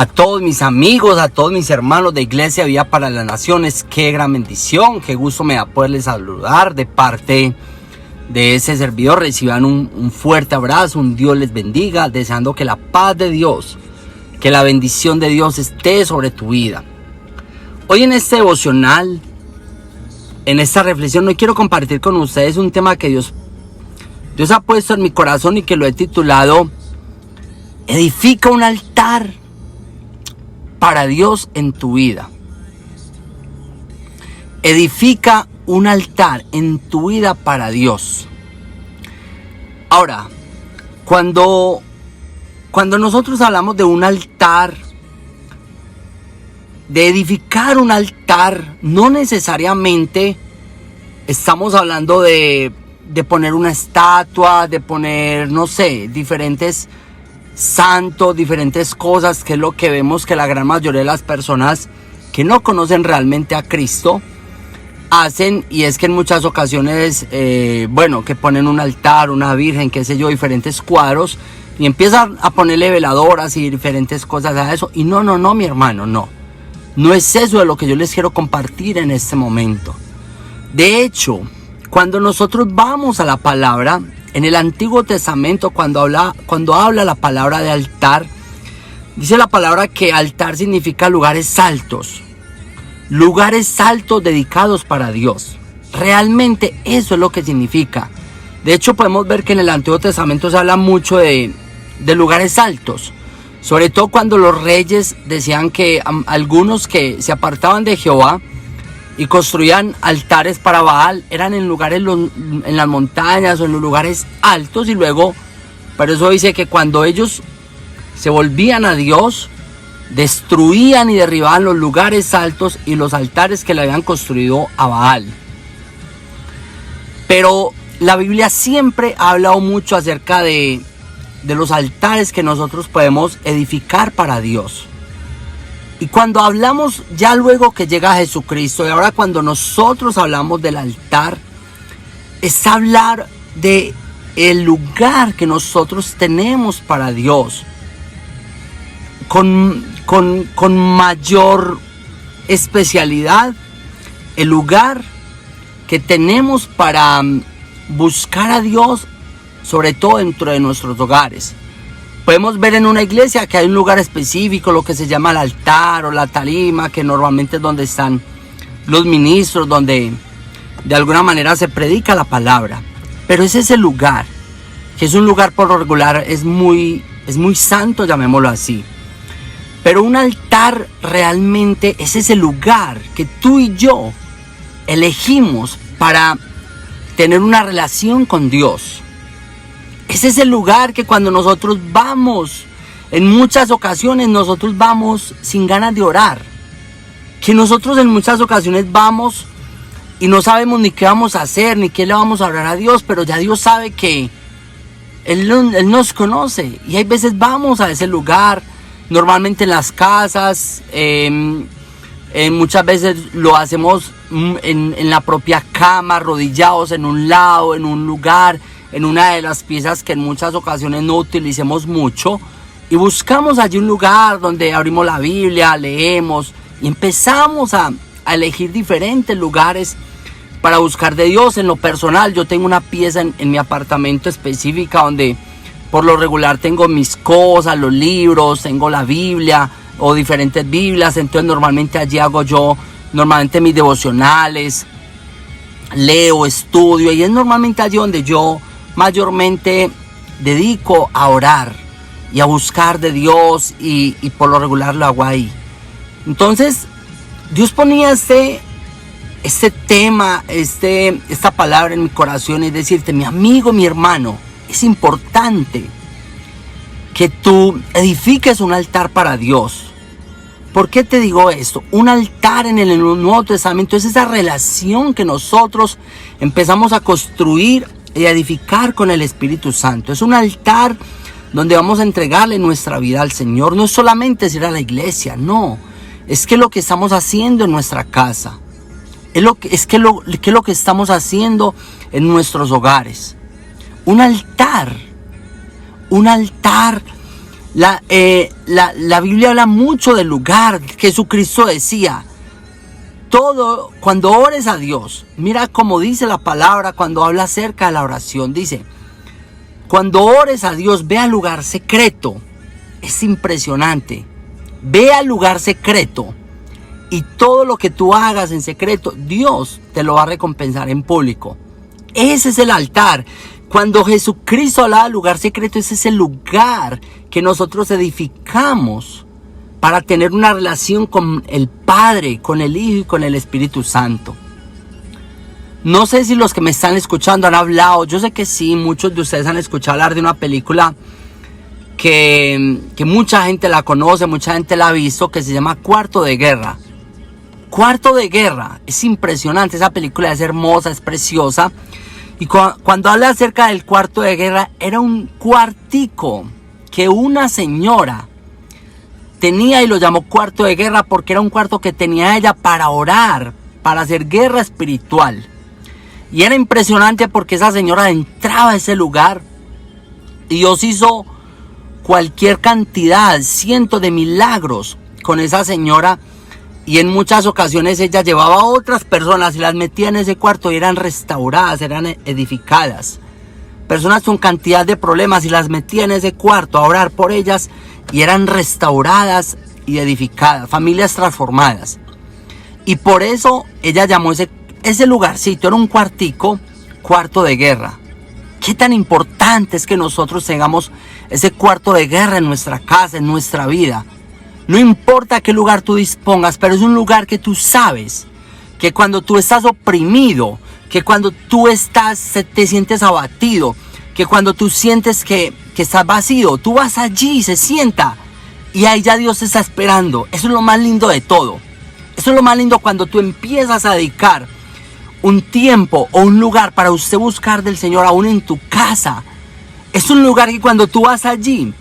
A todos mis amigos, a todos mis hermanos de Iglesia Vida para las Naciones, qué gran bendición, qué gusto me da poderles saludar de parte de ese servidor. Reciban un fuerte abrazo, un Dios les bendiga, deseando que la paz de Dios, que la bendición de Dios esté sobre tu vida. Hoy en este devocional, en esta reflexión, hoy quiero compartir con ustedes un tema que Dios ha puesto en mi corazón y que lo he titulado Edifica un altar para Dios en tu vida. Edifica un altar en tu vida para Dios. Ahora, cuando nosotros hablamos de un altar, de edificar un altar, no necesariamente estamos hablando de poner una estatua, de poner, no sé, diferentes santos, diferentes cosas, que es lo que vemos que la gran mayoría de las personas que no conocen realmente a Cristo hacen, y es que en muchas ocasiones, que ponen un altar, una virgen, qué sé yo, diferentes cuadros, y empiezan a ponerle veladoras y diferentes cosas a eso, y no, mi hermano, no es eso de lo que yo les quiero compartir en este momento. De hecho, cuando nosotros vamos a la palabra, en el Antiguo Testamento, cuando habla la palabra de altar, dice la palabra que altar significa lugares altos dedicados para Dios. Realmente eso es lo que significa. De hecho, podemos ver que en el Antiguo Testamento se habla mucho de lugares altos, sobre todo cuando los reyes decían que algunos que se apartaban de Jehová y construían altares para Baal eran en lugares, en las montañas o en los lugares altos, y luego, por eso dice que cuando ellos se volvían a Dios, destruían y derribaban los lugares altos y los altares que le habían construido a Baal. Pero la Biblia siempre ha hablado mucho acerca de los altares que nosotros podemos edificar para Dios. Y cuando hablamos, ya luego que llega Jesucristo, y ahora cuando nosotros hablamos del altar, es hablar de el lugar que nosotros tenemos para Dios, con mayor especialidad, el lugar que tenemos para buscar a Dios, sobre todo dentro de nuestros hogares. Podemos ver en una iglesia que hay un lugar específico, lo que se llama el altar o la tarima, que normalmente es donde están los ministros, donde de alguna manera se predica la palabra. Pero es ese lugar, que es un lugar por lo regular, es muy santo, llamémoslo así. Pero un altar realmente es ese lugar que tú y yo elegimos para tener una relación con Dios. Es ese lugar que cuando nosotros vamos, en muchas ocasiones nosotros vamos sin ganas de orar. Que nosotros en muchas ocasiones vamos y no sabemos ni qué vamos a hacer, ni qué le vamos a hablar a Dios, pero ya Dios sabe que Él nos conoce. Y hay veces vamos a ese lugar, normalmente en las casas, muchas veces lo hacemos en la propia cama, arrodillados en un lado, en un lugar, en una de las piezas que en muchas ocasiones no utilicemos mucho, y buscamos allí un lugar donde abrimos la Biblia, leemos y empezamos a elegir diferentes lugares para buscar de Dios. En lo personal, yo tengo una pieza en mi apartamento específica donde por lo regular tengo mis cosas, los libros, tengo la Biblia o diferentes Biblias. Entonces normalmente allí hago yo mis devocionales, leo, estudio, y es normalmente allí donde yo mayormente dedico a orar y a buscar de Dios, y por lo regular lo hago ahí. Entonces Dios ponía este tema, esta palabra en mi corazón, y decirte, mi amigo, mi hermano, es importante que tú edifiques un altar para Dios. ¿Por qué te digo esto? Un altar en el Nuevo Testamento es esa relación que nosotros empezamos a construir y edificar con el Espíritu Santo. Es un altar donde vamos a entregarle nuestra vida al Señor. No es solamente ir a la iglesia, no. Es que lo que estamos haciendo en nuestra casa. Es lo que estamos haciendo en nuestros hogares. Un altar La Biblia habla mucho del lugar. Jesucristo decía, cuando ores a Dios, mira cómo dice la palabra cuando habla acerca de la oración. Dice, cuando ores a Dios, ve al lugar secreto. Es impresionante. Ve al lugar secreto. Y todo lo que tú hagas en secreto, Dios te lo va a recompensar en público. Ese es el altar. Cuando Jesucristo hablaba del lugar secreto, ese es el lugar que nosotros edificamos para tener una relación con el Padre, con el Hijo y con el Espíritu Santo. No sé si los que me están escuchando han hablado, yo sé que sí, muchos de ustedes han escuchado hablar de una película que mucha gente la conoce, mucha gente la ha visto, que se llama Cuarto de Guerra. Cuarto de Guerra, es impresionante, esa película es hermosa, es preciosa. Y cuando habla acerca del cuarto de guerra, era un cuartico que una señora tenía y lo llamó cuarto de guerra porque era un cuarto que tenía ella para orar, para hacer guerra espiritual. Y era impresionante porque esa señora entraba a ese lugar y Dios hizo cualquier cantidad, cientos de milagros con esa señora. Y en muchas ocasiones ella llevaba a otras personas y las metía en ese cuarto y eran restauradas, eran edificadas. Personas con cantidad de problemas y las metía en ese cuarto a orar por ellas y eran restauradas y edificadas, familias transformadas. Y por eso ella llamó ese lugarcito, era un cuartico, cuarto de guerra. Qué tan importante es que nosotros tengamos ese cuarto de guerra en nuestra casa, en nuestra vida. No importa qué lugar tú dispongas, pero es un lugar que tú sabes que cuando tú estás oprimido, que cuando tú te sientes abatido, que cuando tú sientes que estás vacío, tú vas allí, se sienta y ahí ya Dios te está esperando. Eso es lo más lindo de todo. Eso es lo más lindo cuando tú empiezas a dedicar un tiempo o un lugar para usted buscar del Señor aún en tu casa. Es un lugar que cuando tú vas allí,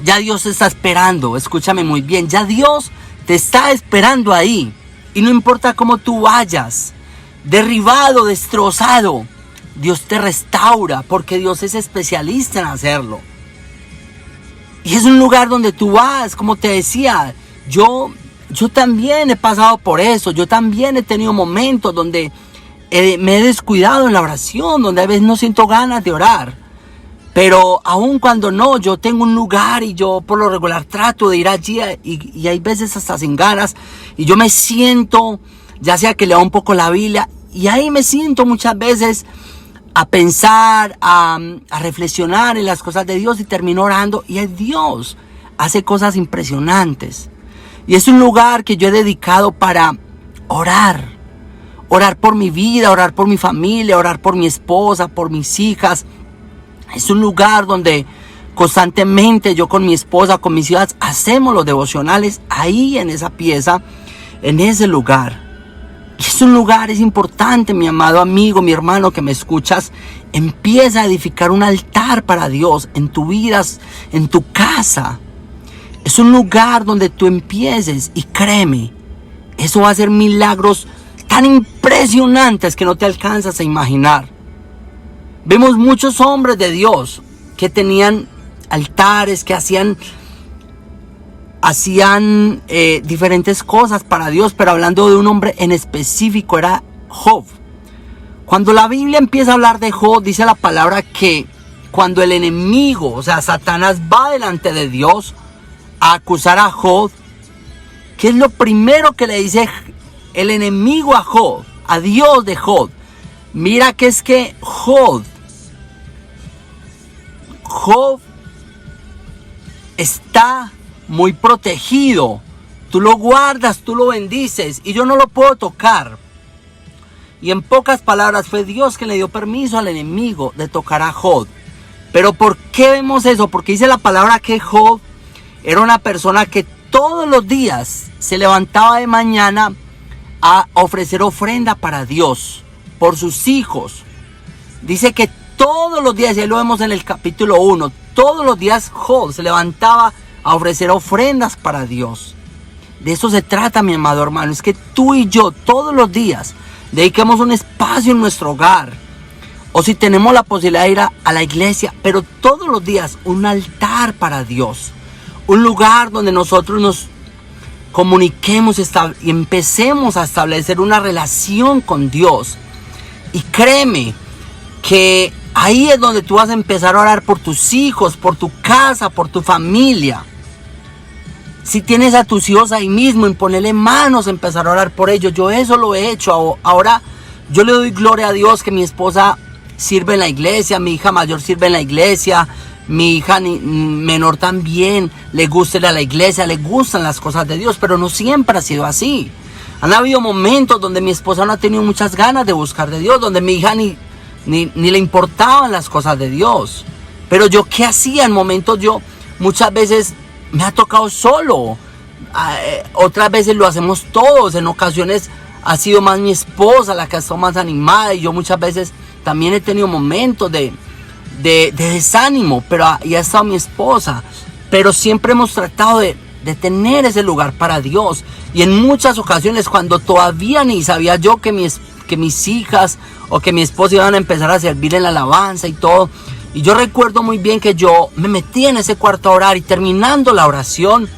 ya Dios te está esperando. Escúchame muy bien, ya Dios te está esperando ahí. Y no importa cómo tú vayas, derribado, destrozado, Dios te restaura porque Dios es especialista en hacerlo. Y es un lugar donde tú vas, como te decía, yo también he pasado por eso. Yo también he tenido momentos donde me he descuidado en la oración, donde a veces no siento ganas de orar. Pero aun cuando no, yo tengo un lugar y yo por lo regular trato de ir allí y hay veces hasta sin ganas. Y yo me siento, ya sea que leo un poco la Biblia, y ahí me siento muchas veces a pensar, a reflexionar en las cosas de Dios y termino orando. Y Dios hace cosas impresionantes. Y es un lugar que yo he dedicado para orar. Orar por mi vida, orar por mi familia, orar por mi esposa, por mis hijas. Es un lugar donde constantemente yo con mi esposa, con mis hijas, hacemos los devocionales ahí en esa pieza, en ese lugar. Y es un lugar, es importante, mi amado amigo, mi hermano que me escuchas. Empieza a edificar un altar para Dios en tu vida, en tu casa. Es un lugar donde tú empieces y créeme, eso va a ser milagros tan impresionantes que no te alcanzas a imaginar. Vemos muchos hombres de Dios que tenían altares, que hacían diferentes cosas para Dios, pero hablando de un hombre en específico era Job. Cuando la Biblia empieza a hablar de Job, dice la palabra que cuando el enemigo, o sea, Satanás va delante de Dios a acusar a Job, ¿qué es lo primero que le dice el enemigo a Job, a Dios de Job? Mira que es que Job está muy protegido. Tú lo guardas, tú lo bendices y yo no lo puedo tocar. Y en pocas palabras fue Dios que le dio permiso al enemigo de tocar a Job. Pero ¿por qué vemos eso? Porque dice la palabra que Job era una persona que todos los días se levantaba de mañana a ofrecer ofrenda para Dios, por sus hijos. Dice que todos los días, y ahí lo vemos en el capítulo 1, todos los días Job se levantaba a ofrecer ofrendas para Dios. De eso se trata, mi amado hermano, es que tú y yo todos los días dediquemos un espacio en nuestro hogar, o si tenemos la posibilidad de ir a la iglesia, pero todos los días un altar para Dios, Un lugar donde nosotros nos comuniquemos y empecemos a establecer una relación con Dios. Y créeme que ahí es donde tú vas a empezar a orar por tus hijos, por tu casa, por tu familia. Si tienes a tus hijos ahí mismo, en ponerle manos, empezar a orar por ellos. Yo eso lo he hecho. Ahora yo le doy gloria a Dios que mi esposa sirve en la iglesia, mi hija mayor sirve en la iglesia, mi hija menor también le gusta ir a la iglesia, le gustan las cosas de Dios, pero no siempre ha sido así. Han habido momentos donde mi esposa no ha tenido muchas ganas de buscar de Dios, donde mi hija ni le importaban las cosas de Dios. Pero yo, ¿qué hacía en momentos? Yo muchas veces me ha tocado solo, otras veces lo hacemos todos, en ocasiones ha sido más mi esposa la que ha estado más animada, y yo muchas veces también he tenido momentos de desánimo, pero ahí ha estado mi esposa. Pero siempre hemos tratado de tener ese lugar para Dios. Y en muchas ocasiones, cuando todavía ni sabía yo que mis hijas o que mi esposa iban a empezar a servir en la alabanza y todo, y yo recuerdo muy bien que yo me metí en ese cuarto a orar, y terminando la oración,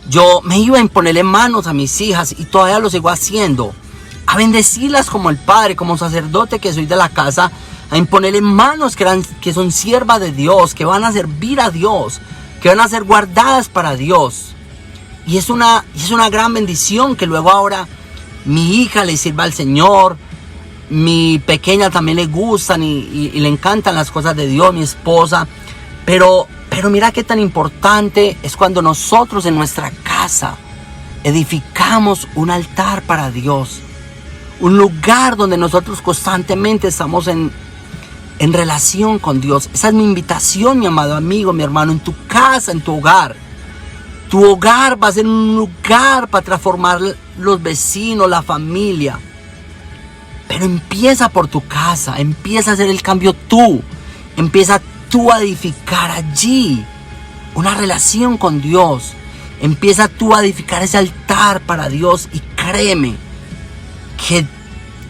yo me iba a imponerle manos a mis hijas, y todavía lo sigo haciendo, a bendecirlas como el padre, como sacerdote que soy de la casa, a imponerle manos que son siervas de Dios, que van a servir a Dios, que van a ser guardadas para Dios. Y es una gran bendición que luego ahora mi hija le sirva al Señor, mi pequeña también le gustan y le encantan las cosas de Dios, mi esposa. Pero mira qué tan importante es cuando nosotros en nuestra casa edificamos un altar para Dios. Un lugar donde nosotros constantemente estamos en relación con Dios. Esa es mi invitación, mi amado amigo, mi hermano, en tu casa, en tu hogar. Tu hogar va a ser un lugar para transformar los vecinos, la familia. Pero empieza por tu casa, empieza a hacer el cambio tú. Empieza tú a edificar allí una relación con Dios. Empieza tú a edificar ese altar para Dios, y créeme que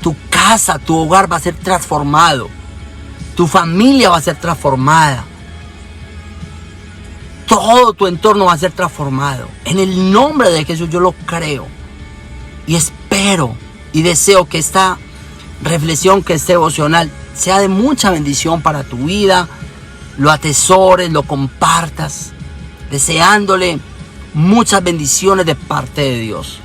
tu casa, tu hogar va a ser transformado. Tu familia va a ser transformada. Todo tu entorno va a ser transformado. En el nombre de Jesús yo lo creo. Y espero y deseo que esta reflexión, que este devocional sea de mucha bendición para tu vida. Lo atesores, lo compartas, deseándole muchas bendiciones de parte de Dios.